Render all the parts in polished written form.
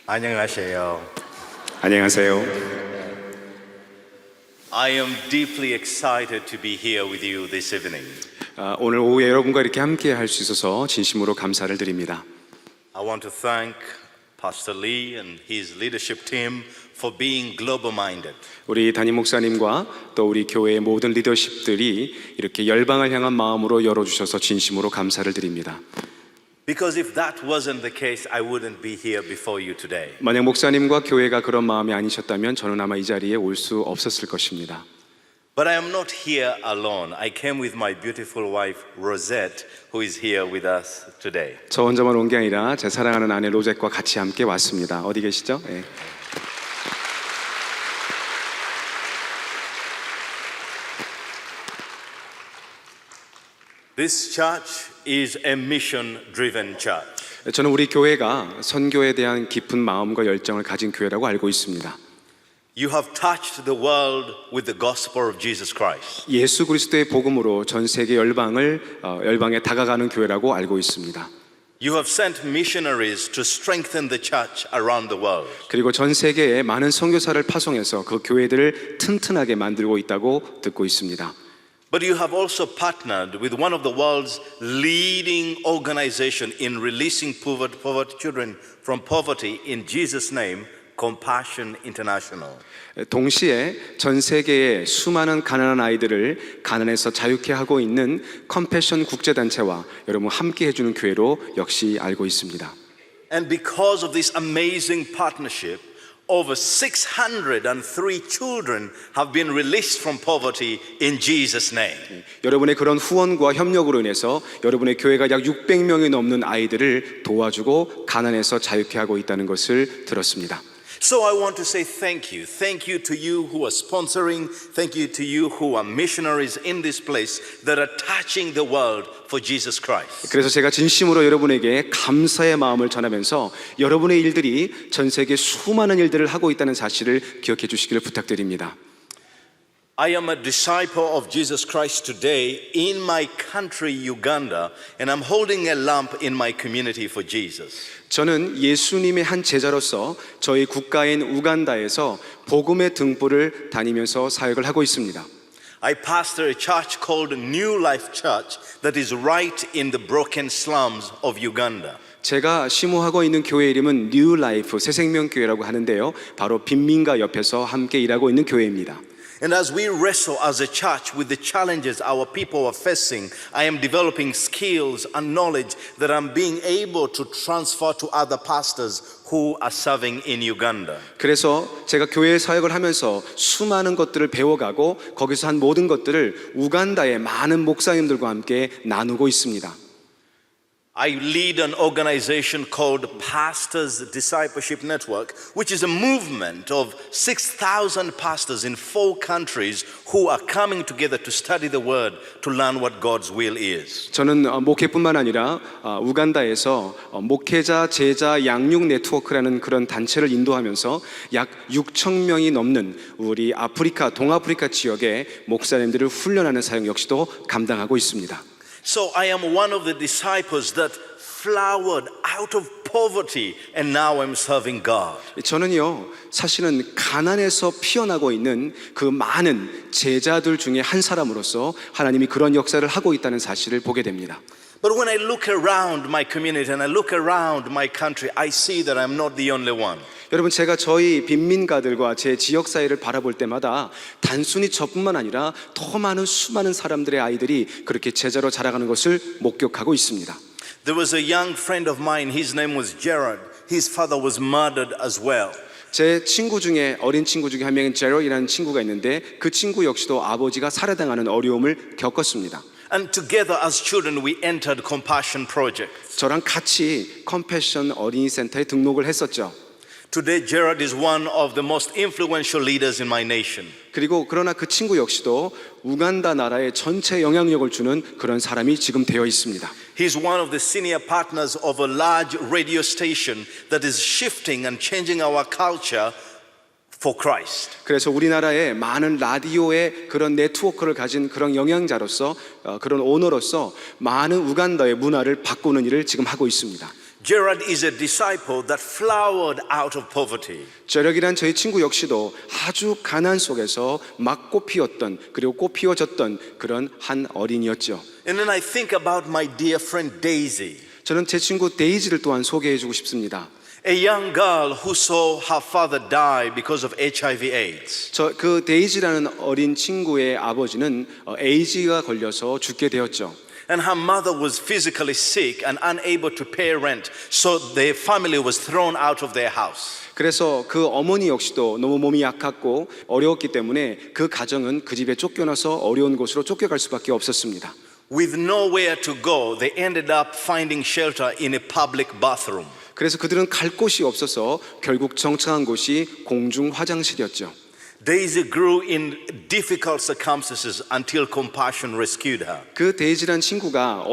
안녕하세요. 안녕하세요. I am deeply excited to be here with you this evening. 오늘 오후에 여러분과 이렇게 함께 할 수 있어서 진심으로 감사를 드립니다. I want to thank Pastor Lee and his leadership team for being global minded. 우리 담임 목사님과 또 우리 교회의 모든 리더십들이 이렇게 열방을 향한 마음으로 열어주셔서 진심으로 감사를 드립니다. Because if that wasn't the case, I wouldn't be here before you today. 만약 목사님과 교회가 그런 마음이 아니셨다면 저는 아마 이 자리에 올 수 없었을 것입니다. But I am not here alone. I came with my beautiful wife Rosette, who is here with us today. 저 혼자만 온 게 아니라 제 사랑하는 아내 로zet과 같이 함께 왔습니다. 어디 계시죠? 네. This church is a mission-driven church. 저는 우리 교회가 선교에 대한 깊은 마음과 열정을 가진 교회라고 알고 있습니다. You have touched the world with the gospel of Jesus Christ. 예수 그리스도의 복음으로 전 세계 열방에 다가가는 교회라고 알고 있습니다. You have sent missionaries to strengthen the church around the world. 그리고 전 세계에 많은 선교사를 파송해서 그 교회들을 튼튼하게 만들고 있다고 듣고 있습니다. But you have also partnered with one of the world's leading organization in releasing poverty children from poverty in Jesus' name, Compassion International. 동시에 전 세계의 수많은 가난한 아이들을 가난에서 자유케 하고 있는 컴패션 국제단체와 여러분 함께 해주는 교회로 역시 알고 있습니다. And because of this amazing partnership, over 603 children have been released from poverty in Jesus' name. 여러분의 그런 후원과 협력으로 인해서 여러분의 교회가 약 600명이 넘는 아이들을 도와주고 가난에서 자유케 하고 있다는 것을 들었습니다. So I want to say thank you. Thank you to you who are sponsoring. Thank you to you who are missionaries in this place that are touching the world for Jesus Christ. 그래서 제가 진심으로 여러분에게 감사의 마음을 전하면서 여러분의 일들이 전 세계 수많은 일들을 하고 있다는 사실을 기억해 주시기를 부탁드립니다. I am a disciple of Jesus Christ today in my country, Uganda, and I'm holding a lamp in my community for Jesus. 저는 예수님의 한 제자로서 저희 국가인 우간다에서 복음의 등불을 다니면서 사역을 하고 있습니다. I pastor a church called New Life Church that is right in the broken slums of Uganda. 제가 시무하고 있는 교회 이름은 뉴 라이프 새생명교회라고 하는데요. 바로 빈민가 옆에서 함께 일하고 있는 교회입니다. And as we wrestle as a church with the challenges our people are facing, I am developing skills and knowledge that I'm being able to transfer to other pastors who are serving in Uganda. 그래서 제가 교회 사역을 하면서 수많은 것들을 배워가고 거기서 한 모든 것들을 우간다의 많은 목사님들과 함께 나누고 있습니다. I lead an organization called Pastors Discipleship Network, which is a movement of 6,000 pastors in 4 countries who are coming together to study the Word to learn what God's will is. 저는 목회뿐만 아니라 우간다에서 목회자 제자 양육 네트워크라는 그런 단체를 인도하면서 약 6천 명이 넘는 우리 아프리카 동아프리카 지역의 목사님들을 훈련하는 사역 역시도 감당하고 있습니다. So I am one of the disciples that flowered out of poverty and now I'm serving God. 저는요 사실은 가난에서 피어나고 있는 그 많은 제자들 중에 한 사람으로서 하나님이 그런 역사를 하고 있다는 사실을 보게 됩니다. But when I look around my community and I look around my country, I see that I'm not the only one. 여러분 제가 저희 빈민가들과 제 지역 사회를 바라볼 때마다 단순히 저뿐만 아니라 더 많은 수많은 사람들의 아이들이 그렇게 제자로 자라가는 것을 목격하고 있습니다. There was a young friend of mine, his name was Gerard. His father was murdered as well. 제 친구 중에 어린 친구 중에 한 명인 제럴이라는 친구가 있는데 그 친구 역시도 아버지가 살해당하는 어려움을 겪었습니다. And together as children we entered Compassion Project. 저랑 같이 컴패션 어린이 센터에 등록을 했었죠. Today Gerard is one of the most influential leaders in my nation. 그리고 그러나 그 친구 역시도 우간다 나라에 전체 영향력을 주는 그런 사람이 지금 되어 있습니다. He's one of the senior partners of a large radio station that is shifting and changing our culture for Christ. 그래서 우리나라의 많은 라디오의 그런 네트워크를 가진 그런 영향자로서 그런 오너로서 많은 우간다의 문화를 바꾸는 일을 지금 하고 있습니다. Gerard is a disciple that flowered out of poverty. 저력이란 저희 친구 역시도 아주 가난 속에서 막 꽃피었던 그리고 꽃피워졌던 그런 한 어린이였죠. And then I think about my dear friend Daisy, 저는 제 친구 데이지를 또한 소개해주고 싶습니다. a young girl who saw her father die because of HIV/AIDS. 그 데이지라는 어린 친구의 아버지는 에이즈가 걸려서 죽게 되었죠. And her mother was physically sick and unable to pay rent, so their family was thrown out of their house. 그래서 그 어머니 역시도 너무 몸이 약했고 어려웠기 때문에 그 가정은 그 집에 쫓겨나서 어려운 곳으로 쫓겨갈 수밖에 없었습니다. With nowhere to go, they ended up finding shelter in a public bathroom. 그래서 그들은 갈 곳이 없어서 결국 정착한 곳이 공중 화장실이었죠. Daisy grew in difficult circumstances until Compassion rescued her. 그 데이지란 친구가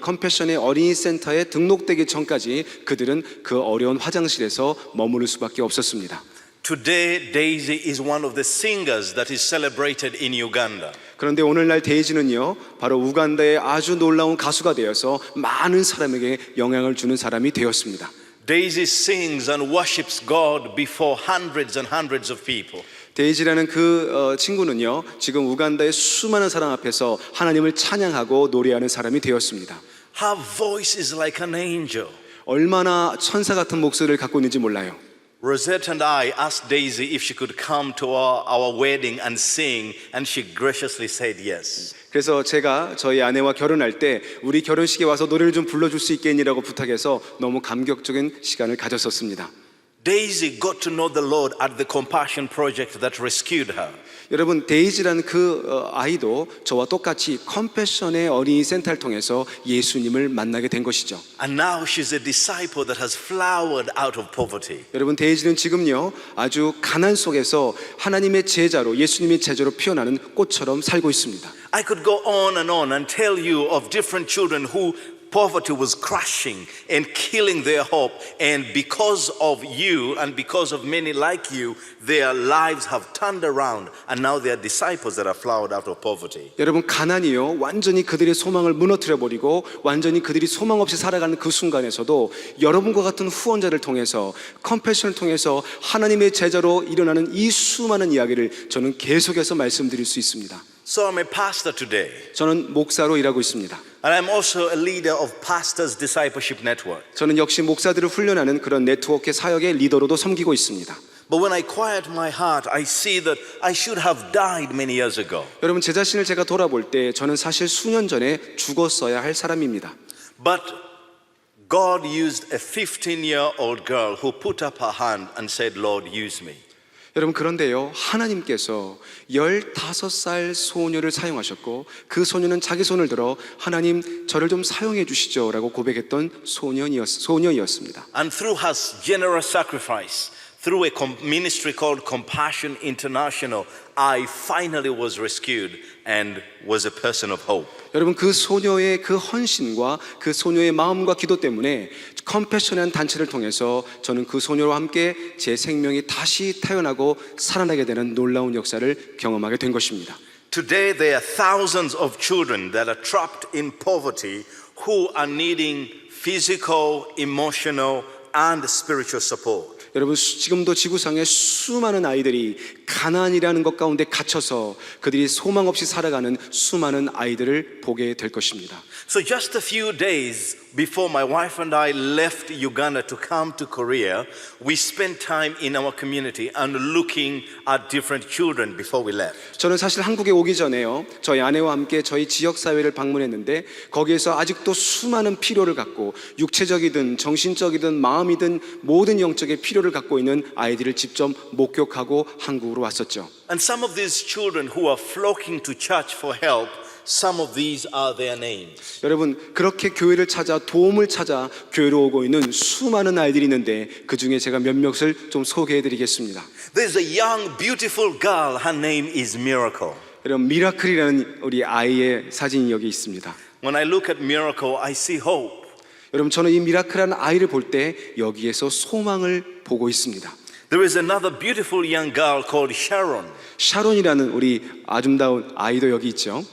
컴패션의 어린이 센터에 등록되기 전까지 그들은 그 어려운 화장실에서 머무를 수밖에 없었습니다. Today, Daisy is one of the singers that is celebrated in Uganda. 그런데 오늘날 데이지는요, 바로 우간다의 아주 놀라운 가수가 되어서 많은 사람에게 영향을 주는 사람이 되었습니다. Daisy sings and worships God before hundreds and hundreds of people. 데이지라는 그 친구는요, 지금 우간다의 수많은 사람 앞에서 하나님을 찬양하고 노래하는 사람이 되었습니다. Her voice is like an angel. 얼마나 천사 같은 목소리를 갖고 있는지 몰라요. Rosette and I asked Daisy if she could come to our wedding and sing, and she graciously said yes. 그래서 제가 저희 아내와 결혼할 때 우리 결혼식에 와서 노래를 좀 불러줄 수 있겠니라고 부탁해서 너무 감격적인 시간을 가졌었습니다. Daisy got to know the Lord at the Compassion Project that rescued her. 여러분, 데이지라는 그 아이도 저와 똑같이 컴패션의 어린이 센터를 통해서 예수님을 만나게 된 것이죠. And now she's a disciple that has flowered out of poverty. 여러분, 데이지는 지금요 아주 가난 속에서 하나님의 제자로, 예수님의 제자로 피어나는 꽃처럼 살고 있습니다. I could go on and tell you of different children who poverty was crushing and killing their hope, and because of you and because of many like you, their lives have turned around and now they are disciples that are flowered out of poverty. 여러분, 가난이요 완전히 그들의 소망을 무너뜨려 버리고 완전히 그들이 소망 없이 살아가는 그 순간에서도 여러분과 같은 후원자를 통해서, 컴패션을 통해서 하나님의 제자로 일어나는 이 수많은 이야기를 저는 계속해서 말씀드릴 수 있습니다. So I'm a pastor today. 저는 목사로 일하고 있습니다. And I'm also a leader of Pastors Discipleship Network. 저는 역시 목사들을 훈련하는 그런 네트워크 사역의 리더로도 섬기고 있습니다. But when I quiet my heart, I see that I should have died many years ago. 여러분, 제 자신을 제가 돌아볼 때 저는 사실 수년 전에 죽었어야 할 사람입니다. But God used a 15-year-old girl who put up her hand and said, Lord, use me. 여러분, 그런데요, 하나님께서 15살 소녀를 사용하셨고 그 소녀는 자기 손을 들어 하나님 저를 좀 사용해 주시죠 라고 고백했던 소녀였습니다. And through her generous sacrifice, through a ministry called Compassion International, I finally was rescued and was a person of hope. 여러분, 그 소녀의 그 헌신과 그 소녀의 마음과 기도 때문에 컴패션이라는 단체를 통해서 저는 그 소녀와 함께 제 생명이 다시 태어나고 살아나게 되는 놀라운 역사를 경험하게 된 것입니다. Today there are thousands of children that are trapped in poverty who are needing physical, emotional, and spiritual support. 여러분, 지금도 지구상에 수많은 아이들이 가난이라는 것 가운데 갇혀서 그들이 소망 없이 살아가는 수많은 아이들을 보게 될 것입니다. So just a few days before my wife and I left Uganda to come to Korea, we spent time in our community and looking at different children before we left. 저는 사실 한국에 오기 전에요, 저희 아내와 함께 저희 지역 사회를 방문했는데 거기에서 아직도 수많은 필요를 갖고 육체적이든 정신적이든 마음이든 모든 영적인 필요를 갖고 있는 아이들을 직접 목격하고 한국으로 왔었죠. And some of these children who are flocking to church for help, some of these are their names. 여러분, 그렇게 교회를 찾아 도움을 찾아 교회로 오고 있는 수많은 아이들이 있는데 그 중에 제가 몇몇을 좀 소개해드리겠습니다. There's a young, beautiful girl. Her name is Miracle. 여러분, 미라클이라는 우리 아이의 사진이 여기 있습니다. When I look at Miracle, I see hope. 여러분, 저는 이 미라클이라는 아이를 볼 때 여기에서 소망을 보고 있습니다. There is another beautiful young girl called Sharon. 샤론이라는 우리 아름다운 아이도 여기 있죠.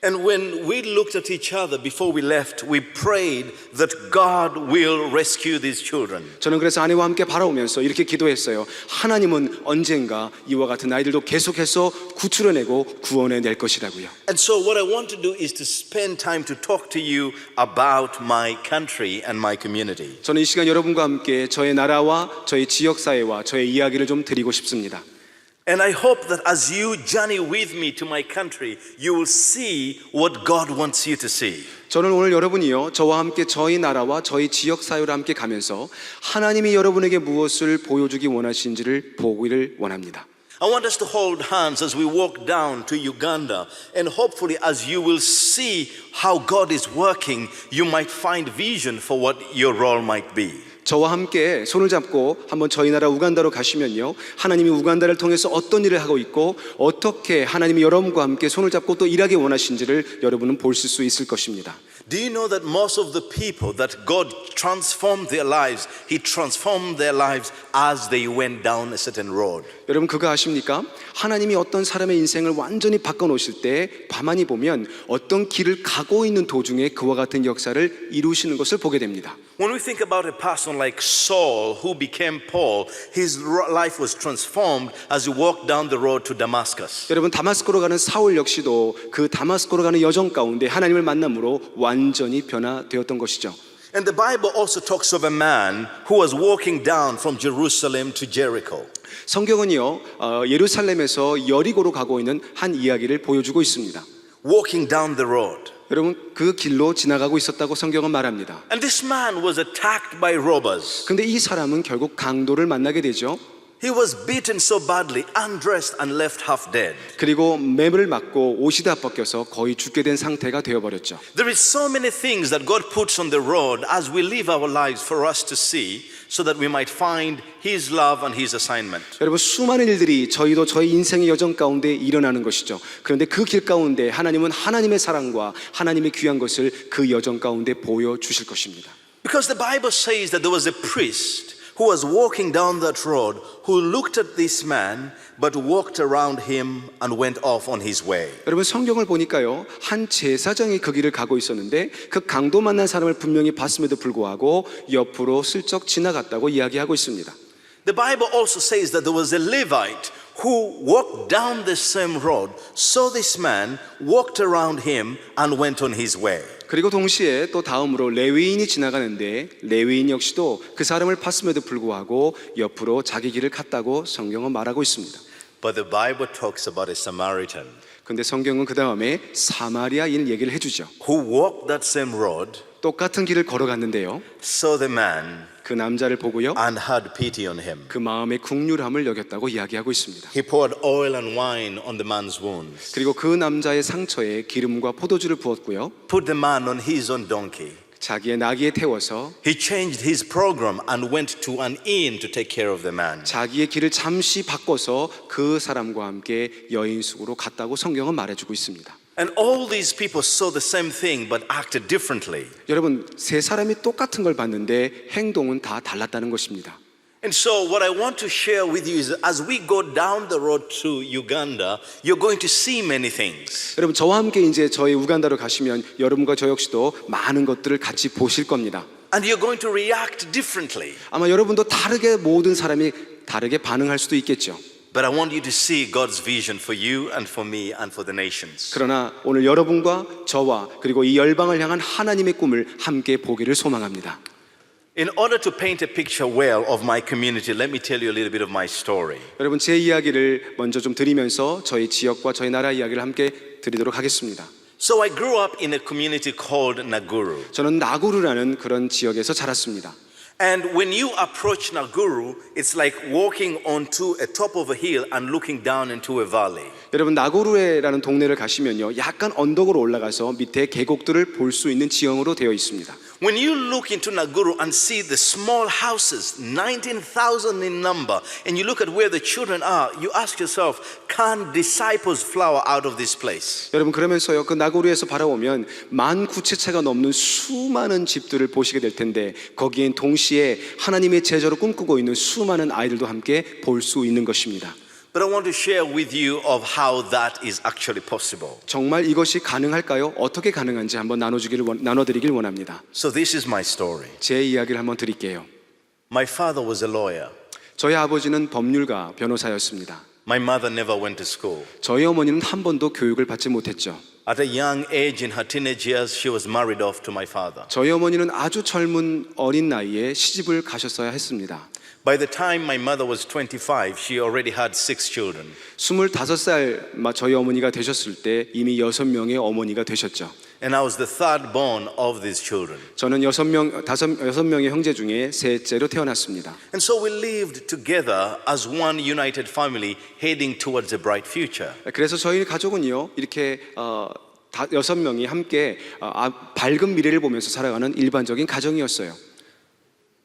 And when we looked at each other before we left, we prayed that God will rescue these children. 저는 그래서 아내와 함께 바라보면서 이렇게 기도했어요. 하나님은 언젠가 이와 같은 아이들도 계속해서 구출해내고 구원해낼 것이라고요. And so what I want to do is to spend time to talk to you about my country and my community. 저는 이 시간 여러분과 함께 저의 나라와 저의 지역사회와 저의 이야기를 좀 드리고 싶습니다. And I hope that as you journey with me to my country, you will see what God wants you to see. 저는 오늘 여러분이요 저와 함께 저희 나라와 저희 지역사회를 함께 가면서 하나님이 여러분에게 무엇을 보여주기 원하시는지를 보기를 원합니다. I want us to hold hands as we walk down to Uganda, and hopefully as you will see how God is working, you might find vision for what your role might be. 저와 함께 손을 잡고 한번 저희 나라 우간다로 가시면요 하나님이 우간다를 통해서 어떤 일을 하고 있고 어떻게 하나님이 여러분과 함께 손을 잡고 또 일하기 원하신지를 여러분은 보실 수 있을 것입니다. Do you know that most of the people that God transformed their lives, He transformed their lives as they went down a certain road. 여러분 그거 아십니까? 하나님이 어떤 사람의 인생을 완전히 바꿔놓으실 때 가만히 보면 어떤 길을 가고 있는 도중에 그와 같은 역사를 이루시는 것을 보게 됩니다. When we think about a person like Saul who became Paul, his life was transformed as he walked down the road to Damascus. 여러분 다마스코로 가는 사울 역시도 그 다마스코로 가는 여정 가운데 하나님을 만남으로 완전히 변화되었던 것이죠. And the Bible also talks of a man who was walking down from Jerusalem to Jericho. 성경은요 예루살렘에서 여리고로 가고 있는 한 이야기를 보여주고 있습니다. Walking down the road. 여러분 그 길로 지나가고 있었다고 성경은 말합니다. And this man was attacked by robbers. 근데 이 사람은 결국 강도를 만나게 되죠. He was beaten so badly, undressed and left half dead. 그리고 매를 맞고 옷이 다 벗겨서 거의 죽게 된 상태가 되어버렸죠. There is so many things that God puts on the road as we live our lives for us to see so that we might find His love and His assignment. 여러분 수많은 일들이 저희도 저희 인생의 여정 가운데 일어나는 것이죠. 그런데 그 길 가운데 하나님은 하나님의 사랑과 하나님의 귀한 것을 그 여정 가운데 보여주실 것입니다. Because the Bible says that there was a priest who was walking down that road who looked at this man but walked around him and went off on his way. 여러분 성경을 보니까요 한 제사장이 그 길을 가고 있었는데 그 강도 만난 사람을 분명히 봤음에도 불구하고 옆으로 슬쩍 지나갔다고 이야기하고 있습니다. The Bible also says that there was a Levite who walked down the same road, saw this man, walked around him and went on his way. 그리고 동시에 또 다음으로 레위인이 지나가는데 레위인 역시도 그 사람을 봤음에도 불구하고 옆으로 자기 길을 갔다고 성경은 말하고 있습니다. But the Bible talks about a Samaritan 근데 성경은 그 다음에 사마리아인 얘기를 해주죠. who walked that same road, 똑같은 길을 걸어갔는데요. saw the man 그 남자를 보고요. and had pity on him. 그 마음의 긍휼함을 여겼다고 이야기하고 있습니다. He poured oil and wine on the man's wounds, 그리고 그 남자의 상처에 기름과 포도주를 부었고요. put the man on his own donkey. 자기의 나귀에 태워서 He changed his program and went to an inn to take care of the man. 자기의 길을 잠시 바꿔서 그 사람과 함께 여인숙으로 갔다고 성경은 말해주고 있습니다. And all these people saw the same thing but acted differently. 여러분 세 사람이 똑같은 걸 봤는데 행동은 다 달랐다는 것입니다. And so what I want to share with you is as we go down the road to Uganda, you're going to see many things. 여러분 저와 함께 이제 저희 우간다로 가시면 여러분과 저 역시도 많은 것들을 같이 보실 겁니다. And you're going to react differently. 아마 여러분도 다르게 모든 사람이 다르게 반응할 수도 있겠죠. But I want you to see God's vision for you and for me and for the nations. 그러나 오늘 여러분과 저와 그리고 이 열방을 향한 하나님의 꿈을 함께 보기를 소망합니다. In order to paint a picture well of my community, let me tell you a little bit of my story. 여러분 제 이야기를 먼저 좀 드리면서 저희 지역과 저희 나라 이야기를 함께 드리도록 하겠습니다. So I grew up in a community called Naguru. 저는 나구루라는 그런 지역에서 자랐습니다. And when you approach Naguru, it's like walking onto a top of a hill and looking down into a valley. 여러분 나구루에라는 동네를 가시면요 약간 언덕으로 올라가서 밑에 계곡들을 볼 수 있는 지형으로 되어 있습니다. When you look into Naguru and see the small houses, 19,000 in number, and you look at where the children are, you ask yourself, can disciples flower out of this place? 여러분 그러면서요 그 나구루에서 바라보면 19,000채가 넘는 수많은 집들을 보시게 될 텐데 거기엔 동시에 하나님의 제자로 꿈꾸고 있는 수많은 아이들도 함께 볼 수 있는 것입니다. But I want to share with you of how that is actually possible. 정말 이것이 가능할까요? 어떻게 가능한지 한번 나눠드리길 원합니다. So this is my story. 제 이야기를 한번 드릴게요. My father was a lawyer. 저희 아버지는 법률가 변호사였습니다. My mother never went to school. 저희 어머니는 한 번도 교육을 받지 못했죠. At a young age, in her teenage years, she was married off to my father. 저희 어머니는 아주 젊은 어린 나이에 시집을 가셨어야 했습니다. By the time my mother was 25, she already had 6 children. 25살 저희 어머니가 되셨을 때 이미 6명의 어머니가 되셨죠. And I was the third born of these children. 저는 6명의 형제 중에 셋째로 태어났습니다. And so we lived together as one united family heading towards a bright future. 그래서 저희 가족은요 이렇게 6명이 함께 밝은 미래를 보면서 살아가는 일반적인 가정이었어요.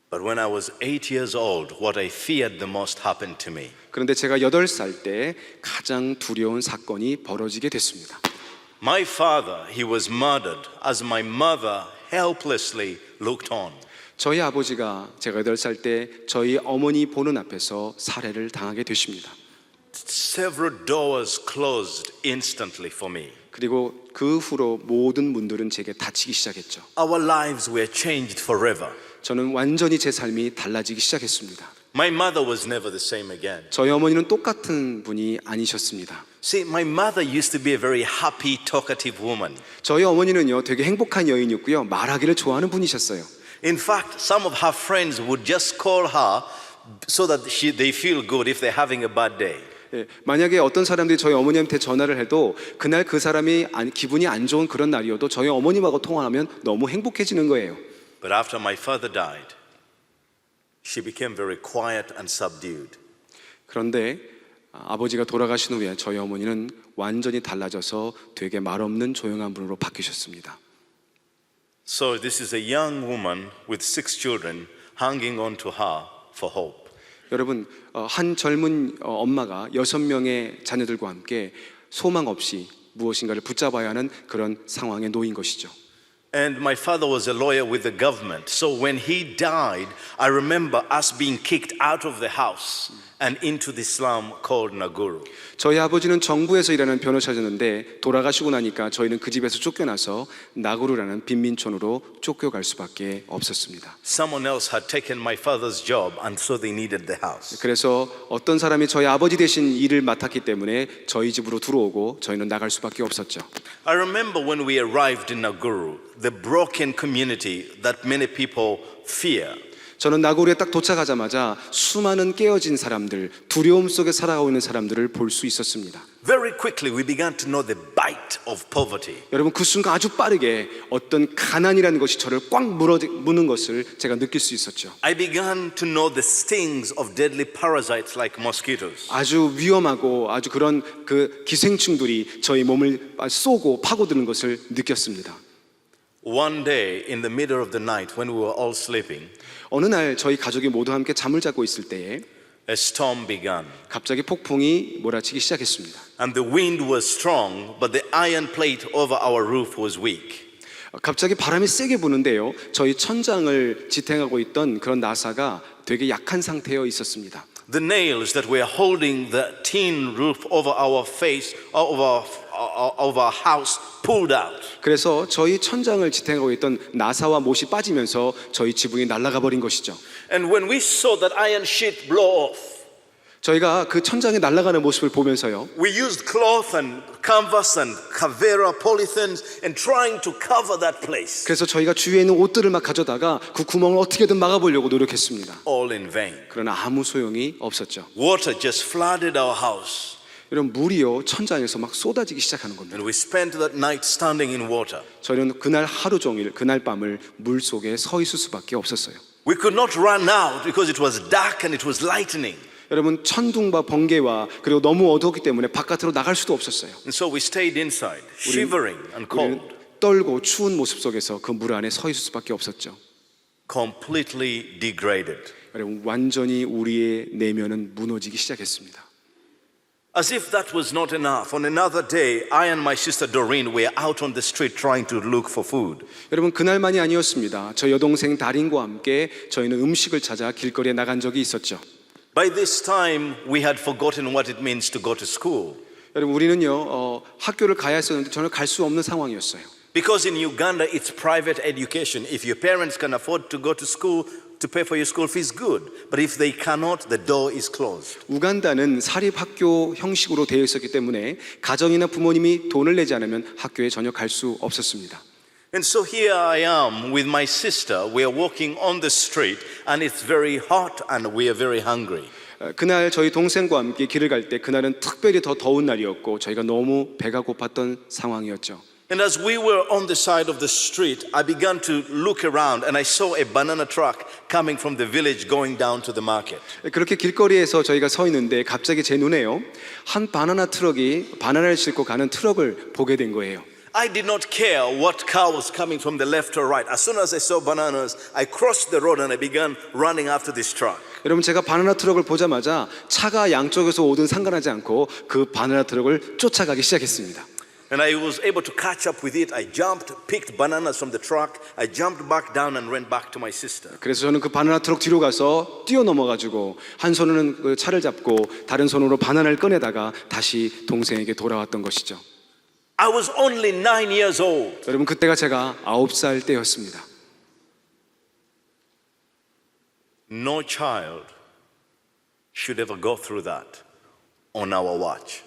But when I was 8 years old, what I feared the most happened to me. 그런데 제가 8살 때 가장 두려운 사건이 벌어지게 됐습니다. My father, he was murdered as my mother helplessly looked on. 저희 아버지가 제가 8살 때 저희 어머니 보는 앞에서 살해를 당하게 되십니다. Several doors closed instantly for me. 그리고 그 후로 모든 문들은 제게 닫히기 시작했죠. Our lives were changed forever. 저는 완전히 제 삶이 달라지기 시작했습니다. My mother was never the same again. 저희 어머니는 똑같은 분이 아니셨습니다. See, my mother used to be a very happy, talkative woman. 저희 어머니는요 되게 행복한 여인이었고요 말하기를 좋아하는 분이셨어요. In fact, some of her friends would just call her so that they feel good if they're having a bad day. 만약에 어떤 사람들이 저희 어머니한테 전화를 해도 그날 그 사람이 기분이 안 좋은 그런 날이어도 저희 어머님하고 통화하면 너무 행복해지는 거예요. But after my father died, she became very quiet and subdued. 그런데 아버지가 돌아가신 후에 저희 어머니는 완전히 달라져서 되게 말없는 조용한 분으로 바뀌셨습니다. So this is a young woman with 6 children hanging on to her for hope. 여러분, 한 젊은 엄마가 6명의 자녀들과 함께 소망 없이 무엇인가를 붙잡아야 하는 그런 상황에 놓인 것이죠. And my father was a lawyer with the government. So when he died, I remember us being kicked out of the house and into the slum called Naguru. 저희 아버지는 정부에서 일하는 변호사였는데 돌아가시고 나니까 저희는 그 집에서 쫓겨나서 나구루라는 빈민촌으로 쫓겨갈 수밖에 없었습니다. Someone else had taken my father's job and so they needed the house. 그래서 어떤 사람이 저희 아버지 대신 일을 맡았기 때문에 저희 집으로 들어오고 저희는 나갈 수밖에 없었죠. I remember when we arrived in Naguru, the broken community that many people fear. 저는 나고루에 딱 도착하자마자 수많은 깨어진 사람들, 두려움 속에 살아가고 있는 사람들을 볼 수 있었습니다. Very quickly we began to know the bite of poverty. 여러분 그 순간 아주 빠르게 어떤 가난이라는 것이 저를 꽉 무는 것을 제가 느낄 수 있었죠. I began to know the stings of deadly parasites like mosquitoes. 아주 위험하고 아주 그런 그 기생충들이 저희 몸을 쏘고 파고드는 것을 느꼈습니다. One day in the middle of the night when we were all sleeping, 어느 날 저희 가족이 모두 함께 잠을 자고 있을 때에 a storm began. 갑자기 폭풍이 몰아치기 시작했습니다. And the wind was strong, but the iron plate over our roof was weak. 갑자기 바람이 세게 부는데요. 저희 천장을 지탱하고 있던 그런 나사가 되게 약한 상태에 있었습니다. The nails that were holding the tin roof over our face, over our house, pulled out. 그래서 저희 천장을 지탱하고 있던 나사와 못이 빠지면서 저희 지붕이 날아가 버린 것이죠. And when we saw that iron sheet blow off, 저희가 그 천장에 날아가는 모습을 보면서요. we used cloth and canvas and Cavera polythenes and trying to cover that place. 그래서 저희가 주위에 있는 옷들을 막 가져다가 그 구멍을 어떻게든 막아보려고 노력했습니다. All in vain. 그러나 아무 소용이 없었죠. Water just flooded our house. 이런 물이요 천장에서 막 쏟아지기 시작하는 겁니다. And we spent that night standing in water. 저희는 그날 하루 종일 그날 밤을 물 속에 서 있을 수밖에 없었어요. We could not run out because it was dark and it was lightning. 여러분 천둥과 번개와 그리고 너무 어두웠기 때문에 바깥으로 나갈 수도 없었어요. And so we stayed inside, shivering and 우리는 cold, 떨고 추운 모습 속에서 그 물 안에 서 있을 수밖에 없었죠. completely degraded. 여러분 완전히 우리의 내면은 무너지기 시작했습니다. As if that was not enough, on another day, I and my sister Doreen were out on the street trying to look for food. 여러분 그날만이 아니었습니다. 저 여동생 다린과 함께 저희는 음식을 찾아 길거리에 나간 적이 있었죠. By this time, we had forgotten what it means to go to school. 여러분 우리는요 학교를 가야 했었는데 전혀 갈 수 없는 상황이었어요. Because in Uganda, it's private education. If your parents can afford to go to school, to pay for your school fees, good. But if they cannot, the door is closed. 우간다는 사립 학교 형식으로 되어 있었기 때문에 가정이나 부모님이 돈을 내지 않으면 학교에 전혀 갈 수 없었습니다. And so here I am with my sister. We are walking on the street and it's very hot and we are very hungry. 그날 저희 동생과 함께 길을 갈 때 그날은 특별히 더 더운 날이었고 저희가 너무 배가 고팠던 상황이었죠. And as we were on the side of the street, I began to look around and I saw a banana truck coming from the village going down to the market. 그렇게 길거리에서 저희가 서 있는데 갑자기 제 눈에요 한 바나나 트럭이 바나나를 싣고 가는 트럭을 보게 된 거예요. I did not care what car was coming from the left or right. As soon as I saw bananas, I crossed the road and I began running after this truck. 여러분 제가 바나나 트럭을 보자마자 차가 양쪽에서 오든 상관하지 않고 그 바나나 트럭을 쫓아가기 시작했습니다. And I was able to catch up with it. I jumped, picked bananas from the truck. I jumped back down and ran back to my sister. 그래서 저는 그 바나나 트럭 뒤로 가서 뛰어넘어가지고 한 손으로는 그 차를 잡고 다른 손으로 바나나를 꺼내다가 다시 동생에게 돌아왔던 것이죠. I was only 9 years old. 여러분 그때가 제가 9살 때였습니다. No child should ever go through that on our watch.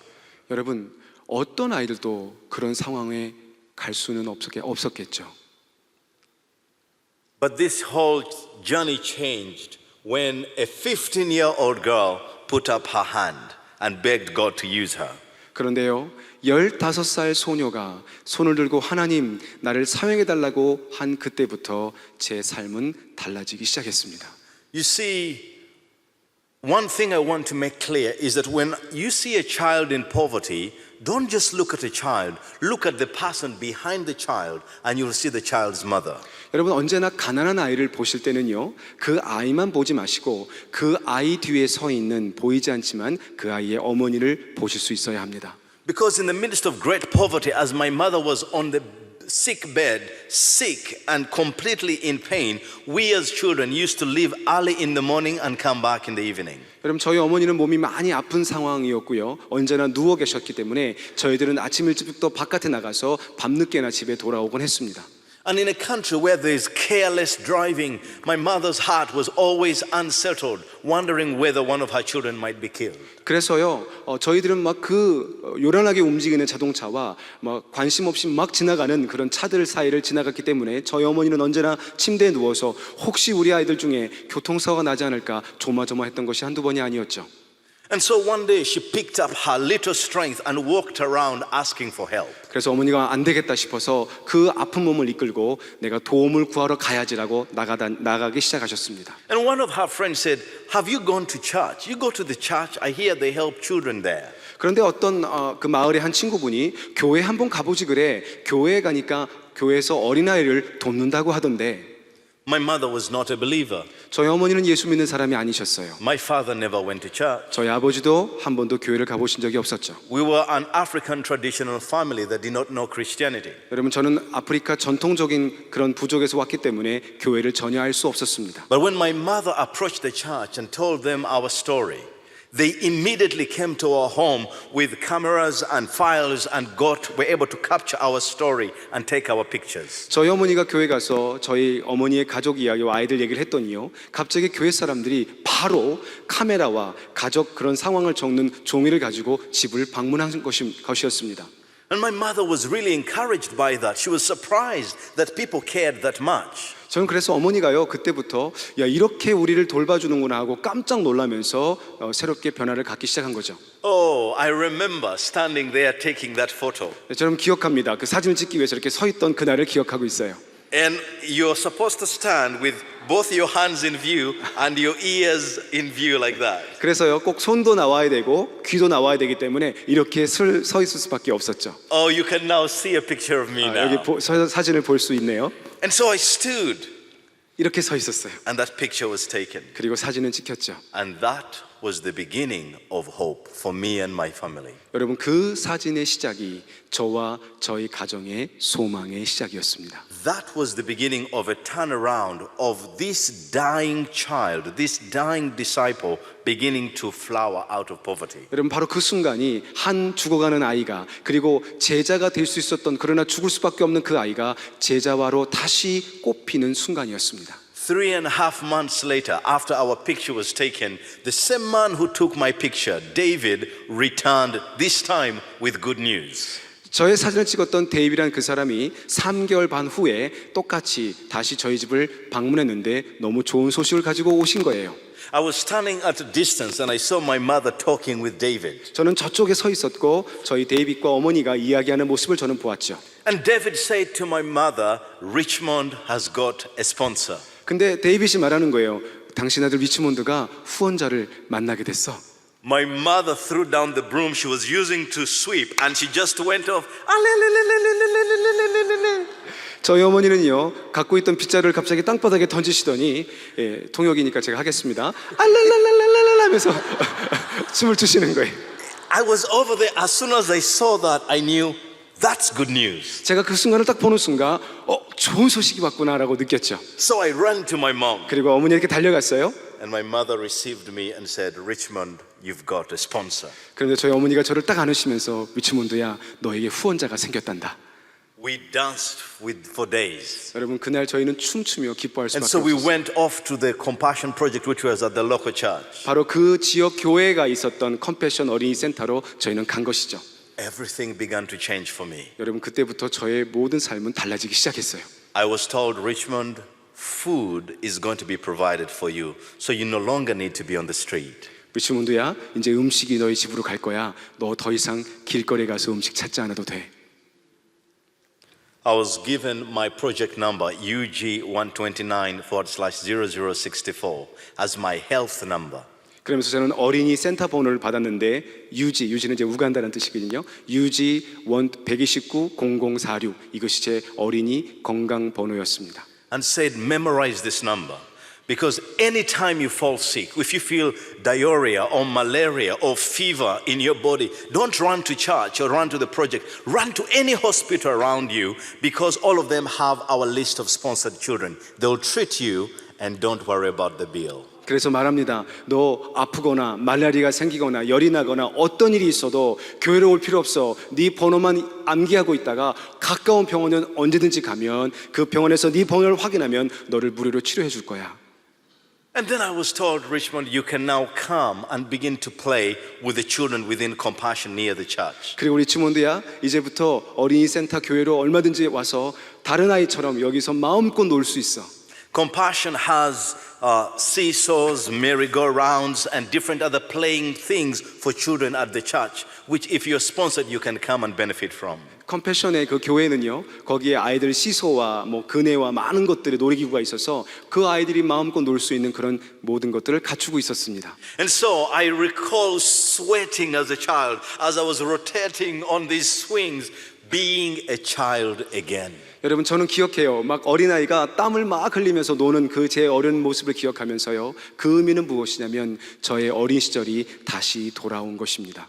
여러분 어떤 아이들도 그런 상황에 갈 수는 없었겠죠. But this whole journey changed when a 15-year-old girl put up her hand and begged God to use her. 그런데요 15살 소녀가 손을 들고 하나님 나를 사용해달라고 한 그때부터 제 삶은 달라지기 시작했습니다. You see, one thing I want to make clear is that when you see a child in poverty, don't just look at a child, look at the person behind the child and you'll see the child's mother. 여러분 언제나 가난한 아이를 보실 때는요 그 아이만 보지 마시고 그 아이 뒤에 서 있는 보이지 않지만 그 아이의 어머니를 보실 수 있어야 합니다. Because in the midst of great poverty, as my mother was on the sick bed, sick and completely in pain, we as children used to leave early in the morning and come back in the evening. 여러분 저희 어머니는 몸이 많이 아픈 상황이었고요 언제나 누워 계셨기 때문에 저희들은 아침 일찍부터 바깥에 나가서 밤늦게나 집에 돌아오곤 했습니다. And in a country where there is careless driving, my mother's heart was always unsettled, wondering whether one of her children might be killed. 그래서요 저희들은 막 그 요란하게 움직이는 자동차와 막 관심 없이 막 지나가는 그런 차들 사이를 지나갔기 때문에 저희 어머니는 언제나 침대에 누워서 혹시 우리 아이들 중에 교통사고가 나지 않을까 조마조마했던 것이 한두 번이 아니었죠. And so one day she picked up her little strength and walked around asking for help. 그래서 어머니가 안 되겠다 싶어서 그 아픈 몸을 이끌고 내가 도움을 구하러 가야지라고 나가기 시작하셨습니다. And one of her friends said, "Have you gone to church? You go to the church. I hear they help children there." 그런데 어떤 그 마을의 한 친구분이 교회 한번 가보지 그래 교회에 가니까 교회에서 어린아이를 돕는다고 하던데 My mother was not a believer. 저희 어머니는 예수 믿는 사람이 아니셨어요. My father never went to church. 저희 아버지도 한 번도 교회를 가보신 적이 없었죠. We were an African traditional family that did not know Christianity. 여러분 저는 아프리카 전통적인 그런 부족에서 왔기 때문에 교회를 전혀 알 수 없었습니다. But when my mother approached the church and told them our story, they immediately came to our home with cameras and files and were able to capture our story and take our pictures. 저희 어머니가 교회 가서 저희 어머니의 가족 이야기와 아이들 얘기를 했더니요 갑자기 교회 사람들이 바로 카메라와 가족 그런 상황을 적는 종이를 가지고 집을 방문한 것이었습니다. And my mother was really encouraged by that. She was surprised that people cared that much. 저는 그래서 어머니가요 그때부터 야 이렇게 우리를 돌봐주는구나 하고 깜짝 놀라면서 새롭게 변화를 갖기 시작한 거죠. Oh, I remember standing there taking that photo. 저는 기억합니다. 그 사진을 찍기 위해서 이렇게 서 있던 그날을 기억하고 있어요. And you're supposed to stand with both your hands in view and your ears in view like that. 그래서요 꼭 손도 나와야 되고 귀도 나와야 되기 때문에 이렇게 서 있을 수밖에 없었죠. Oh, you can now see a picture of me now. 여기 사진을 볼 수 있네요. And so I stood 이렇게 서 있었어요. and that picture was taken. 그리고 사진은 찍혔죠. And that was the beginning of hope for me and my family. 여러분 그 사진의 시작이 저와 저희 가정의 소망의 시작이었습니다. That was the beginning of a turnaround of this dying child, this dying disciple beginning to flower out of poverty. 여러분 바로 그 순간이 한 죽어가는 아이가 그리고 제자가 될 수 있었던 그러나 죽을 수밖에 없는 그 아이가 제자화로 다시 꽃피는 순간이었습니다. 3.5 months later, after our picture was taken, the same man who took my picture, David, returned this time with good news. 저의 사진을 찍었던 데이비라는 그 사람이 3개월 반 후에 똑같이 다시 저희 집을 방문했는데 너무 좋은 소식을 가지고 오신 거예요. I was standing at a distance and I saw my mother talking with David. 저는 저쪽에 서 있었고 저희 데이빗과 어머니가 이야기하는 모습을 저는 보았죠. And David said to my mother, Richmond has got a sponsor. 근데 데이빗이 말하는 거예요. 당신 아들 리치몬드가 후원자를 만나게 됐어. My mother threw down the broom she was using to sweep and she just went off. 저희 어머니는요 갖고 있던 빗자루를 갑자기 땅바닥에 던지시더니 통역이니까 제가 하겠습니다. 알랄랄랄랄랄 하면서 춤을 추시는 거예요. I was over there. As soon as I saw that, I knew that's good news. 제가 그 순간을 딱 보는 순간 좋은 소식이 왔구나라고 느꼈죠. So I ran to my mom. 그리고 어머니에게 달려갔어요. And my mother received me and said, Richmond, you've got a sponsor. 그런데 저희 어머니가 저를 딱 안으시면서 리치몬드야 너에게 후원자가 생겼단다. We danced for days. 여러분 그날 저희는 춤추며 기뻐할 And 수밖에 so we 없었어요. went off to the Compassion Project, which was at the local church. 바로 그 지역 교회가 있었던 컴패션 어린이 센터로 저희는 간 것이죠. Everything began to change for me. 여러분 그때부터 저의 모든 삶은 달라지기 시작했어요. I was told, Richmond, food is going to be provided for you, so you no longer need to be on the street. 리치몬드야 이제 음식이 너희 집으로 갈 거야. 너 더 이상 길거리에 가서 음식 찾지 않아도 돼. I was given my project number, UG129/0064, as my health number. 그러면서 저는 어린이 센터 번호를 받았는데 유지는 이제 우간다라는 뜻이거든요. UG 129-0046 이것이 제 어린이 건강 번호였습니다. And said, memorize this number. Because anytime you fall sick, if you feel diarrhea or malaria or fever in your body, don't run to church or run to the project. Run to any hospital around you because all of them have our list of sponsored children. They'll treat you and don't worry about the bill. 그래서 말합니다. 너 아프거나 말라리아가 생기거나 열이 나거나 어떤 일이 있어도 교회로 올 필요 없어. 네 번호만 암기하고 있다가 가까운 병원은 언제든지 가면 그 병원에서 네 번호를 확인하면 너를 무료로 치료해 줄 거야. And then I was told, Richmond, you can now come and begin to play with the children within Compassion near the church. 그리고 리치몬드야 이제부터 어린이 센터 교회로 얼마든지 와서 다른 아이처럼 여기서 마음껏 놀 수 있어. Compassion has seesaws, merry-go-rounds, and different other playing things for children at the church, which if you're sponsored, you can come and benefit from. 컴패션의 그 교회는요 거기에 아이들 시소와 뭐 그네와 많은 것들의 놀이기구가 있어서 그 아이들이 마음껏 놀 수 있는 그런 모든 것들을 갖추고 있었습니다. And so I recall sweating as a child as I was rotating on these swings, being a child again. 여러분 저는 기억해요. 막 어린아이가 땀을 막 흘리면서 노는 그 제 어린 모습을 기억하면서요. 그 의미는 무엇이냐면 저의 어린 시절이 다시 돌아온 것입니다.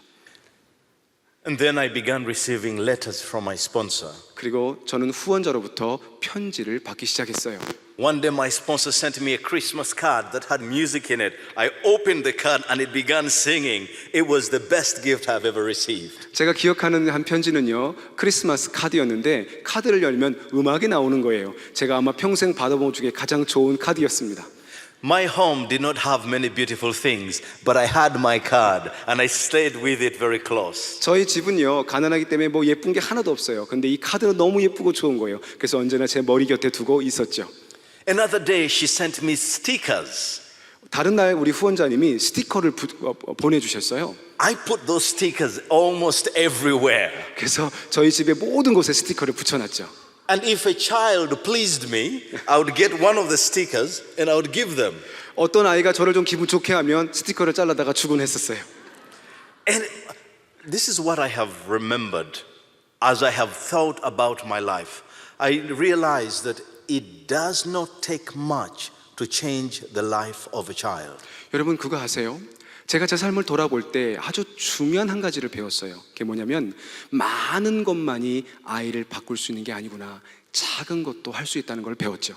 And then I began receiving letters from my sponsor. 그리고 저는 후원자로부터 편지를 받기 시작했어요. One day my sponsor sent me a Christmas card that had music in it. I opened the card and it began singing. It was the best gift I've ever received. 제가 기억하는 한 편지는요. 크리스마스 카드였는데 카드를 열면 음악이 나오는 거예요. 제가 아마 평생 받아본 중에 가장 좋은 카드였습니다. My home did not have many beautiful things, but I had my card and I stayed with it very close. 저희 집은요 가난하기 때문에 뭐 예쁜 게 하나도 없어요. 근데 이 카드는 너무 예쁘고 좋은 거예요. 그래서 언제나 제 머리 곁에 두고 있었죠. Another day she sent me stickers. 다른 날 우리 후원자님이 스티커를 보내주셨어요. I put those stickers almost everywhere. 그래서 저희 집의 모든 곳에 스티커를 붙여놨죠. And if a child pleased me, I would get one of the stickers and I would give them. 어떤 아이가 저를 좀 기분 좋게 하면 스티커를 잘라다가 주곤 했었어요. And this is what I have remembered as I have thought about my life. I realized that it does not take much to change the life of a child. 여러분 그거 아세요? 제가 제 삶을 돌아볼 때 아주 중요한 한 가지를 배웠어요. 그게 뭐냐면 많은 것만이 아이를 바꿀 수 있는 게 아니구나. 작은 것도 할 수 있다는 걸 배웠죠.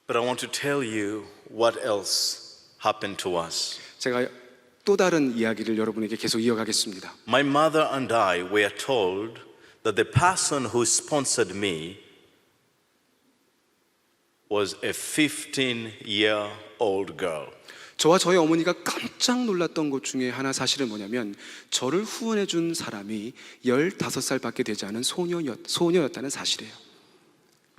But I want to tell you what else happened to us. 제가 또 다른 이야기를 여러분에게 계속 이어가겠습니다. My mother and I were told that the person who sponsored me was a 15-year-old girl. 저와 저희 어머니가 깜짝 놀랐던 것 중에 하나 사실은 뭐냐면 저를 후원해 준 사람이 15살밖에 되지 않은 소녀였다는 사실이에요.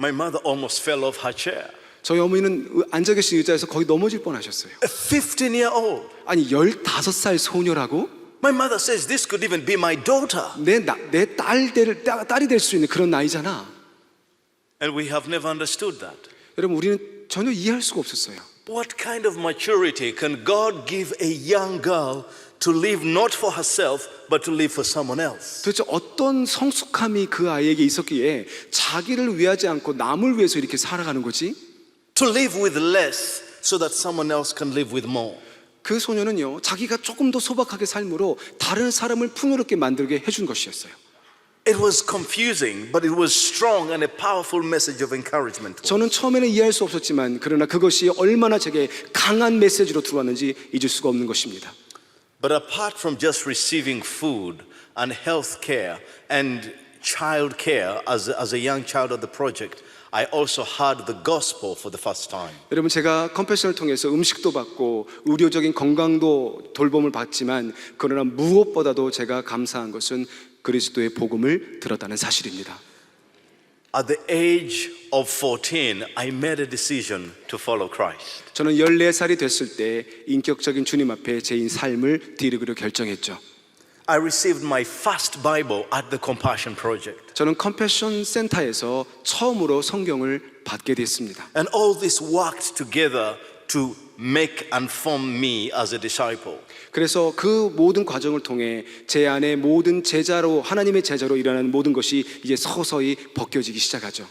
My mother almost fell off her chair. 저희 어머니는 앉아 계신 의자에서 거의 넘어질 뻔하셨어요. A 15-year-old. 아니 15살 소녀라고? My mother says this could even be my daughter. 내 딸이 될 수 있는 그런 나이잖아. And we have never understood that. 여러분 우리는 전혀 이해할 수가 없었어요. What kind of maturity can God give a young girl to live not for herself but to live for someone else? 도대체 어떤 성숙함이 그 아이에게 있었기에 자기를 위하지 않고 남을 위해서 이렇게 살아가는 거지? To live with less so that someone else can live with more. 그 소녀는요 자기가 조금 더 소박하게 삶으로 다른 사람을 풍요롭게 만들게 해준 것이었어요. It was confusing, but it was strong and a powerful message of encouragement. 저는 처음에는 이해할 수 없었지만 그러나 그것이 얼마나 제게 강한 메시지로 들어왔는지 잊을 수가 없는 것입니다. But apart from just receiving food and health care and child care as a young child of the project, I also heard the gospel for the first time. 여러분 제가 컴패션을 통해서 음식도 받고 의료적인 건강도 돌봄을 받지만 그러나 무엇보다도 제가 감사한 것은 그리스도의 복음을 들었다는 사실입니다. At the age of 14, I made a decision to follow Christ. 저는 14살이 됐을 때 인격적인 주님 앞에 제 삶을 드리기로 결정했죠. I received my first Bible at the Compassion Project. 저는 컴패션 센터에서 처음으로 성경을 받게 됐습니다. And all this worked together to make and form me as a disciple. 그래서 그 모든 과정을 통해 제 안에 모든 제자로 하나님의 제자로 일어나는 모든 것이 이제 서서히 벗겨지기 시작하죠.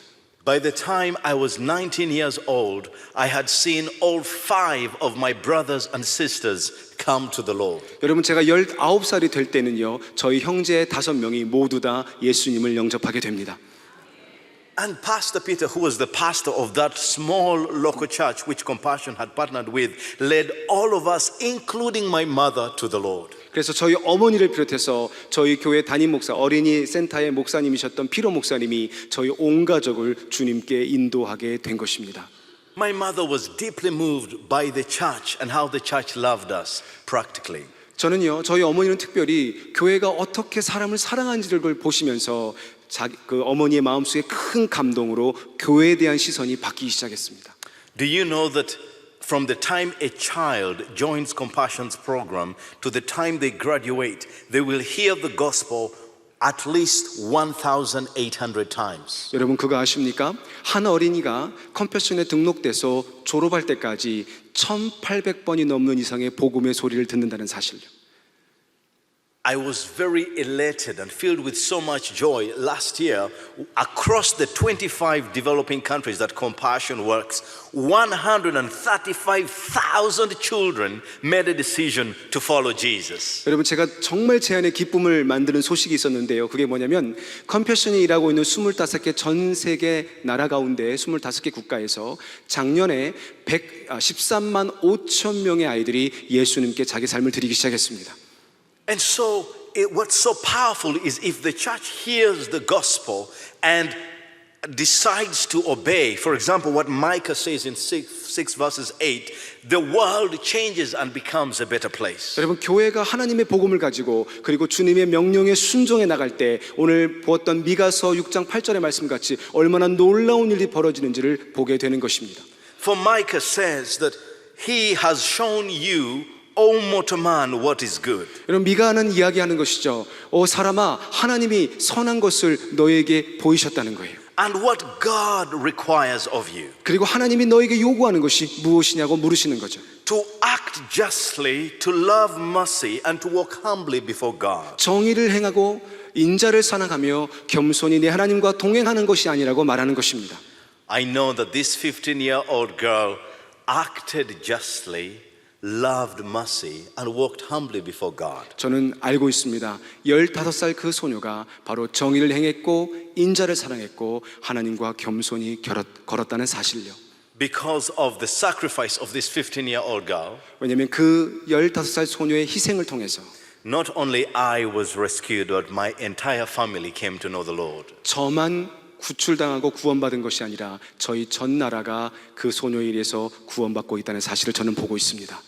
By the time I was 19 years old, I had seen all 5 of my brothers and sisters come to the Lord. 여러분 제가 19살이 될 때는요 저희 형제 5명이 모두 다 예수님을 영접하게 됩니다. And Pastor Peter, who was the pastor of that small local church which Compassion had partnered with, led all of us, including my mother, to the Lord. 그래서 저희 어머니를 비롯해서 저희 교회 담임 목사 어린이 센터의 목사님이셨던 피로 목사님이 저희 온 가족을 주님께 인도하게 된 것입니다. My mother was deeply moved by the church and how the church loved us practically. 저는요 저희 어머니는 특별히 교회가 어떻게 사람을 사랑하는지를 보시면서 그 어머니의 마음속에 큰 감동으로 교회에 대한 시선이 바뀌기 시작했습니다. Do you know that from the time a child joins Compassion's program to the time they graduate, they will hear the gospel at least 1,800 times. 여러분 그거 아십니까? 한 어린이가 컴패션에 등록돼서 졸업할 때까지 1,800번이 넘는 이상의 복음의 소리를 듣는다는 사실요. I was very elated and filled with so much joy last year. Across the 25 developing countries that Compassion works, 135,000 children made a decision to follow Jesus. 여러분 제가 정말 제 안에 기쁨을 만드는 소식이 있었는데요. 그게 뭐냐면 컴패션이 일하고 있는 25개 전 세계 나라 가운데 25개 국가에서 작년에 13만 5천 명의 아이들이 예수님께 자기 삶을 드리기 시작했습니다. And so, what's so powerful is if the church hears the gospel and decides to obey, for example, what Micah says in 6 verses 8, the world changes and becomes a better place. 여러분 교회가 하나님의 복음을 가지고 그리고 주님의 명령에 순종해 나갈 때 오늘 보았던 미가서 6장 8절의 말씀 같이 얼마나 놀라운 일이 벌어지는지를 보게 되는 것입니다. For Micah says that he has shown you, O mortal man, what is good. 여러분 미가는 이야기하는 것이죠. 오 사람아 하나님이 선한 것을 너에게 보이셨다는 거예요. And what God requires of you. 그리고 하나님이 너에게 요구하는 것이 무엇이냐고 물으시는 거죠. To act justly, to love mercy, and to walk humbly before God. 정의를 행하고 인자를 사랑하며 겸손히 내 하나님과 동행하는 것이 아니라고 말하는 것입니다. I know that this 15-year-old girl acted justly, loved mercy, and walked humbly before God. 저는 알고 있습니다. 15살 그 소녀가 바로 정의를 행했고 인자를 사랑했고 하나님과 겸손히 걸었다는 사실요. Because of the sacrifice of this 15-year-old girl, 왜냐하면 그 15살 소녀의 희생을 통해서 not only I was rescued, but my entire family came to know the Lord. 저만 구출당하고 구원받은 것이 아니라 저희 전 나라가 그 소녀에 의해서 구원받고 있다는 사실을 저는 보고 있습니다.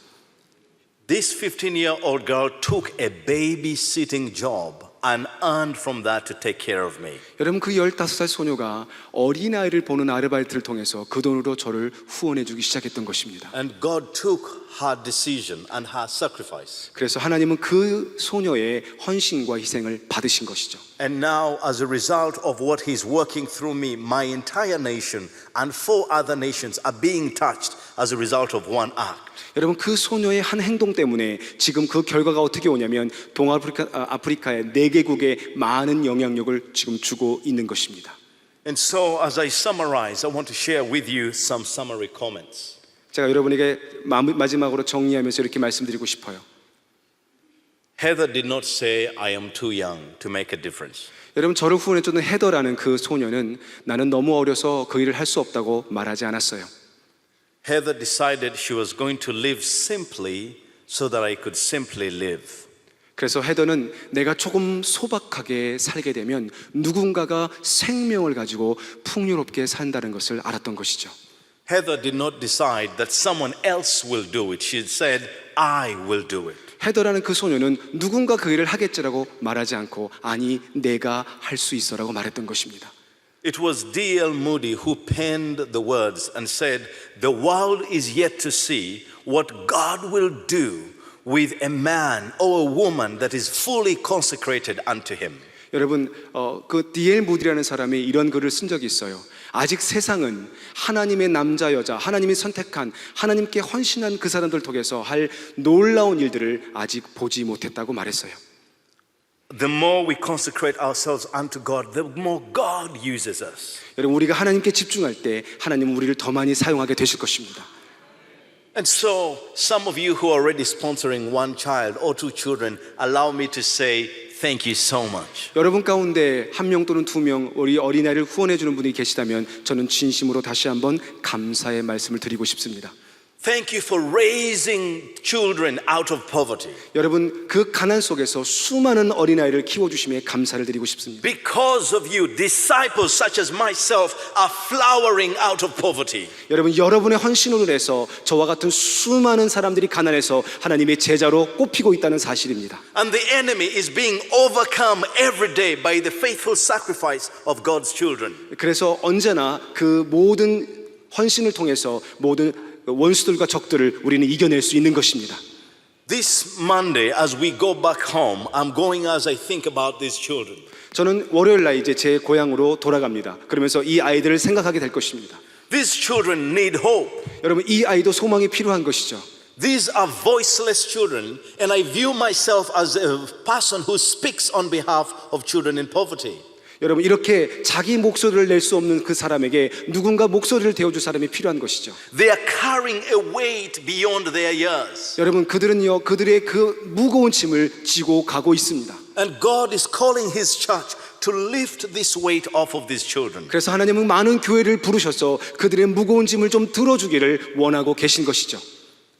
This 15-year-old girl took a babysitting job and earned from that to take care of me. 여러분 그 15살 소녀가 어린아이를 보는 아르바이트를 통해서 그 돈으로 저를 후원해 주기 시작했던 것입니다. And God took her decision and her sacrifice. 그래서 하나님은 그 소녀의 헌신과 희생을 받으신 것이죠. And now, as a result of what He's working through me, my entire nation and 4 other nations are being touched as a result of one act. 여러분 그 소녀의 한 행동 때문에 지금 그 결과가 어떻게 오냐면 아프리카의 4개국에 많은 영향력을 지금 주고 있는 것입니다. And so, as I summarize, I want to share with you some summary comments. 제가 여러분에게 마지막으로 정리하면서 이렇게 말씀드리고 싶어요. Heather did not say, I am too young to make a difference. 여러분 저를 후원해주는 헤더라는 그 소녀는 나는 너무 어려서 그 일을 할 수 없다고 말하지 않았어요. Heather decided she was going to live simply so that I could simply live. 그래서 헤더는 내가 조금 소박하게 살게 되면 누군가가 생명을 가지고 풍요롭게 산다는 것을 알았던 것이죠. Heather did not decide that someone else will do it. She said, I will do it. 헤더라는 그 소녀는 누군가 그 일을 하겠지라고 말하지 않고 아니 내가 할 수 있어라고 말했던 것입니다. It was D.L. Moody who penned the words and said, the world is yet to see what God will do with a man or a woman that is fully consecrated unto Him. 여러분 그 D.L. 무디라는 사람이 이런 글을 쓴 적이 있어요. 아직 세상은 하나님의 남자 여자 하나님이 선택한 하나님께 헌신한 그 사람들 통해서 할 놀라운 일들을 아직 보지 못했다고 말했어요. The more we consecrate ourselves unto God, the more God uses us. 여러분 우리가 하나님께 집중할 때 하나님은 우리를 더 많이 사용하게 되실 것입니다. And so, some of you who are already sponsoring 1 child or 2 children, allow me to say thank you so much. 여러분 가운데 1명 또는 2명 우리 어린아이를 후원해 주는 분이 계시다면 저는 진심으로 다시 한번 감사의 말씀을 드리고 싶습니다. Thank you for raising children out of poverty. 여러분 그 가난 속에서 수많은 어린아이를 키워주심에 감사를 드리고 싶습니다. Because of you, disciples such as myself are flowering out of poverty. 여러분 여러분의 헌신으로 인해서 저와 같은 수많은 사람들이 가난해서 하나님의 제자로 꼽히고 있다는 사실입니다. And the enemy is being overcome every day by the faithful sacrifice of God's children. 그래서 언제나 그 모든 헌신을 통해서 모든 원수들과 적들을 우리는 이겨낼 수 있는 것입니다. This Monday, as we go back home, I'm going as I think about these children. 저는 월요일 날 이제 제 고향으로 돌아갑니다. 그러면서 이 아이들을 생각하게 될 것입니다. These children need hope. 여러분 이 아이도 소망이 필요한 것이죠. These are voiceless children, and I view myself as a person who speaks on behalf of children in poverty. 여러분 이렇게 자기 목소리를 낼 수 없는 그 사람에게 누군가 목소리를 대어줄 사람이 필요한 것이죠. They are carrying a weight beyond their years. 여러분 그들은요 그들의 그 무거운 짐을 지고 가고 있습니다. And God is calling His church to lift this weight off of these children. 그래서 하나님은 많은 교회를 부르셔서 그들의 무거운 짐을 좀 들어주기를 원하고 계신 것이죠.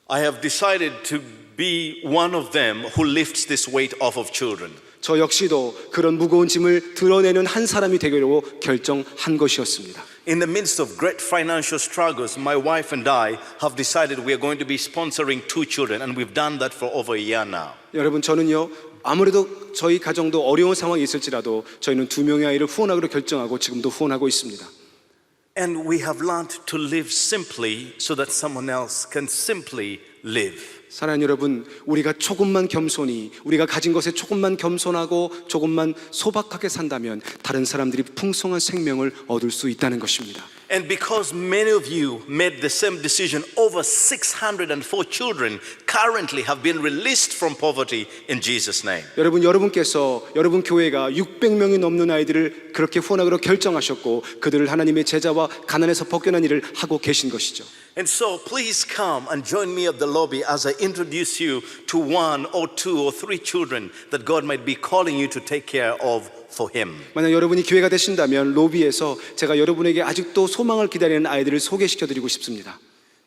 I have decided to be one of them who lifts this weight off of children. 저 역시도 그런 무거운 짐을 드러내는 한 사람이 되기로 결정한 것이었습니다. In the midst of great financial struggles, my wife and I have decided we are going to be sponsoring 2 children, and we've done that for over a year now. 여러분 저는요 아무래도 저희 가정도 어려운 상황이 있을지라도 저희는 2명의 아이를 후원하기로 결정하고 지금도 후원하고 있습니다. And we have learned to live simply so that someone else can simply live. 사랑하는 여러분, 우리가 조금만 겸손히 우리가 가진 것에 조금만 겸손하고 조금만 소박하게 산다면 다른 사람들이 풍성한 생명을 얻을 수 있다는 것입니다. And because many of you made the same decision, over 604 children currently have been released from poverty in Jesus' name. 여러분께서 여러분 교회가 600명이 넘는 아이들을 그렇게 후원하기로 결정하셨고 그들을 하나님의 제자와 가난에서 벗겨난 일을 하고 계신 것이죠. And so please come and join me at the lobby as I introduce you to one or two or three children that God might be calling you to take care of for Him. 만약 여러분이 기회가 되신다면 로비에서 제가 여러분에게 아직도 소망을 기다리는 아이들을 소개시켜드리고 싶습니다.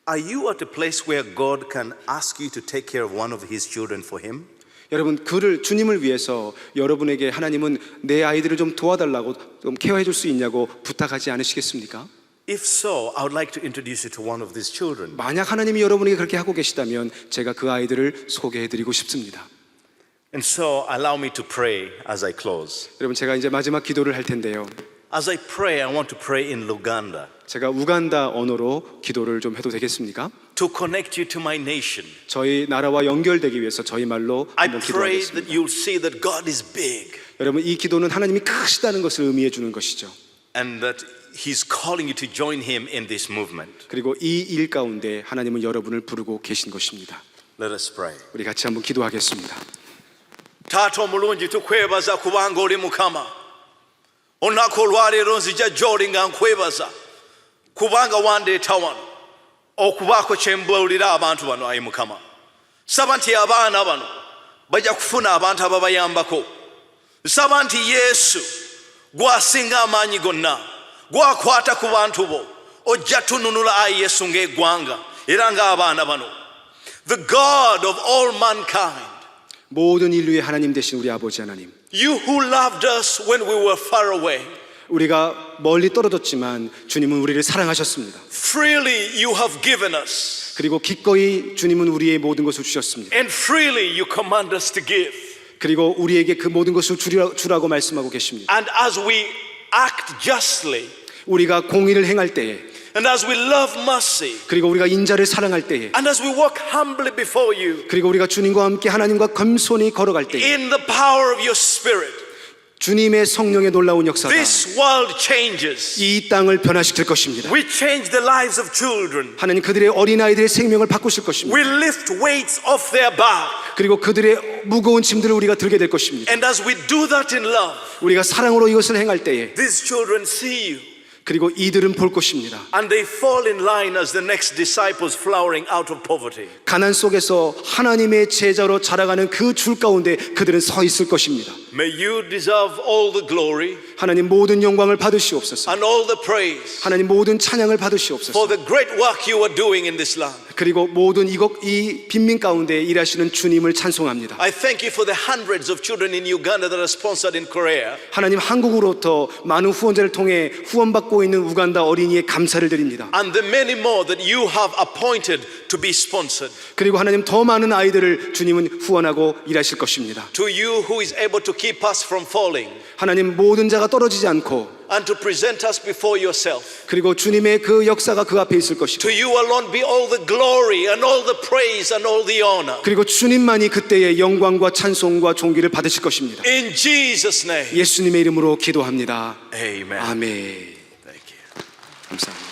Are you at a place where God can ask you to take care of one of His children for Him? 여러분 주님을 위해서 여러분에게 하나님은 내 아이들을 좀 도와달라고 좀 케어해 줄 수 있냐고 부탁하지 않으시겠습니까? If so, I would like to introduce you to one of these children. 만약 하나님이 여러분에게 그렇게 하고 계시다면 제가 그 아이들을 소개해 드리고 싶습니다. And so allow me to pray as I close. 여러분 제가 이제 마지막 기도를 할 텐데요. As I pray, I want to pray in Luganda 제가 우간다 언어로 기도를 좀 해도 되겠습니까? to connect you to my nation. 저희 나라와 연결되기 위해서 저희 말로 I 한번 pray 기도하겠습니다. that you'll see that God is big 여러분 이 기도는 하나님이 크시다는 것을 의미해 주는 것이죠. and that He's calling you to join Him in this movement. 그리고 이 일 가운데 하나님은 여러분을 부르고 계신 것입니다. Let us pray. 우리 같이 한번 기도하겠습니다. Taata omulungi tukwebaza kubanga oli Mukama. Olunaku olwaleero nzija gy'oli nga nkwebaza kubanga wandeeta wano okubaako kye mbuulira abantu bano, ayi Mukama. Nsaba nti abaana bano bajja kufuna abantu ababayambako. Nsaba nti Yesu gw'asinga amaanyi gonna, gw'akwata ku bantu bo, ojja tununula ayi Yesu ng'eggwanga era ng'abaana bano. The God of all mankind, 모든 인류의 하나님 되신 우리 아버지 하나님, you who loved us when we were far away, 우리가 멀리 떨어졌지만 주님은 우리를 사랑하셨습니다. freely you have given us, 그리고 기꺼이 주님은 우리의 모든 것을 주셨습니다. and freely you command us to give. 그리고 우리에게 그 모든 것을 주라고 말씀하고 계십니다. And as we act justly, 우리가 공의를 행할 때에, and as we love mercy, 그리고 우리가 인자를 사랑할 때에, and as we walk humbly before you, 그리고 우리가 주님과 함께 하나님과 겸손히 걸어갈 때에 in the power of your Spirit, 주님의 성령의 놀라운 역사가 this world changes. 이 땅을 변화시킬 것입니다. We change the lives of children. 하나님 그들의 어린아이들의 생명을 바꾸실 것입니다. We lift weights off their back. 그리고 그들의 무거운 짐들을 우리가 들게 될 것입니다. And as we do that in love, 우리가 사랑으로 이것을 행할 때에 these children see you. 그리고 이들은 볼 것입니다. And they fall in line as the next disciples flowering out of poverty. 가난 속에서 하나님의 제자로 자라가는 그 줄 가운데 그들은 서 있을 것입니다. May you deserve all the glory 하나님 모든 영광을 받으시옵소서. and all the praise 하나님 모든 찬양을 for 받으시옵소서. the great work you are doing in this land. 그리고 모든 이 빈민 가운데 일하시는 주님을 찬송합니다. I thank you for the hundreds of children in Uganda that are sponsored in Korea. 하나님 한국으로부터 많은 후원자를 통해 후원받고 있는 우간다 어린이에 감사를 드립니다. And the many more that you have appointed to be sponsored. 그리고 하나님 더 많은 아이들을 주님은 후원하고 일하실 것입니다. To you who is able to keep us from falling 하나님 모든 자가 떨어지지 않고 and to present us before yourself. 그리고 주님의 그 역사가 그 앞에 있을 것이고 To you alone be all the glory and all the praise and all the honor. 그리고 주님만이 그때의 영광과 찬송과 존귀를 받으실 것입니다. In Jesus' name. 예수님의 이름으로 기도합니다. Amen. 아멘. Thank you. 감사합니다.